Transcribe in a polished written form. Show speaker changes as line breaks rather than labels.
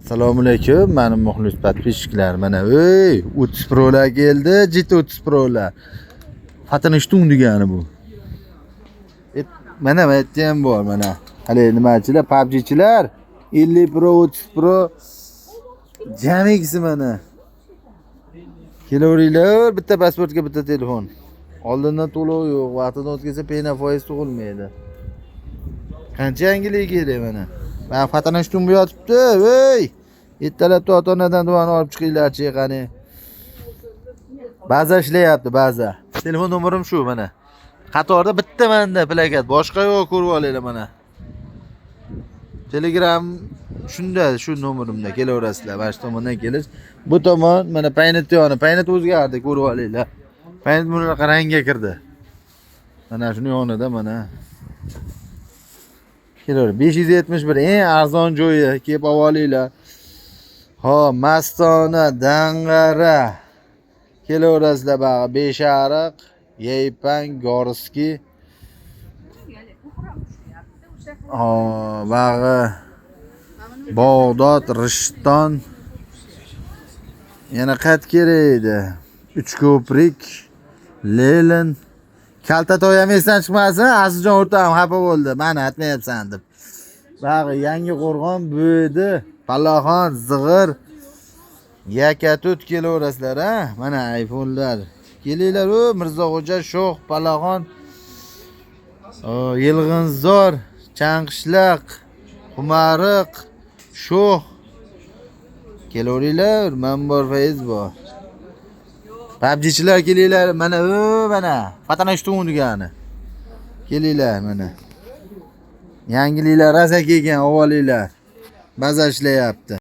Assalomu alaykum, mening muxlis подписчиклар. Mana ey, 30 prolar keldi, GT 30 prolar. Fatanishtung degani bu. Mana aytdi ham bor, mana. Hali nimachilar, PUBG'chilar 50 Pro, 30 Pro jamiksi mana. Kelaveringlar, bitta pasportga bitta telefon. Oldindan to'lov yo'q, vaqtida o'tkazsa pena foiz tug'ilmaydi. Qancha yangilik kerak mana. Men fatanishtung bu yotibdi, ey. Ertalabda ota-onadan duoni olib chiqinglarchi, qani. Baza ishlayapti, baza. Telefon nomerim shu mana. Qatorda bitta menda plakat, boshqa yo'q, ko'rib olinglar mana. Telegram shunda, shu nomerimda kelaverasizlar. Mana shu tomondan kelish. Bu tomon mana paynat yoni, paynat o'zgardi, ko'rib olinglar. Paynat bunaqa rangga kirdi. Mana shuni yonida mana. Kelaver 571 eng arzon joyi, kelib olinglar. Ha, Mastona, Dang'ara. Kelaverasizlar bag'i Beshariq, Yaypang, Gorskiy. Ha, bag'i Bog'dod, Rishton. Yana qat kerak edi. Uchko'prik, Lenin. Kaltatoy ham esdan chiqmasin, Azizjon o'rtog'im xafa bo'ldi. Meni aytmayapsan deb. Bag'i Yangi Qo'rg'on, Bo'ydi, Palaxon, Zig'ir. Yakatut kelaverasizlar, ha? Mana iPhone'lar. Kelinglar, o Mirzoxo'ja, Sho'x, Palaxon, Yilg'inzor, Chanqishloq, Xumariq, Sho'x. Kelaveringlar, Manbor Fayz bor. PUBG'chilar kelinglar, mana mana fatanishtung degani. Kelinglar mana. Yangiliklar raza kelgan, olinglar. Baza ishlayapti.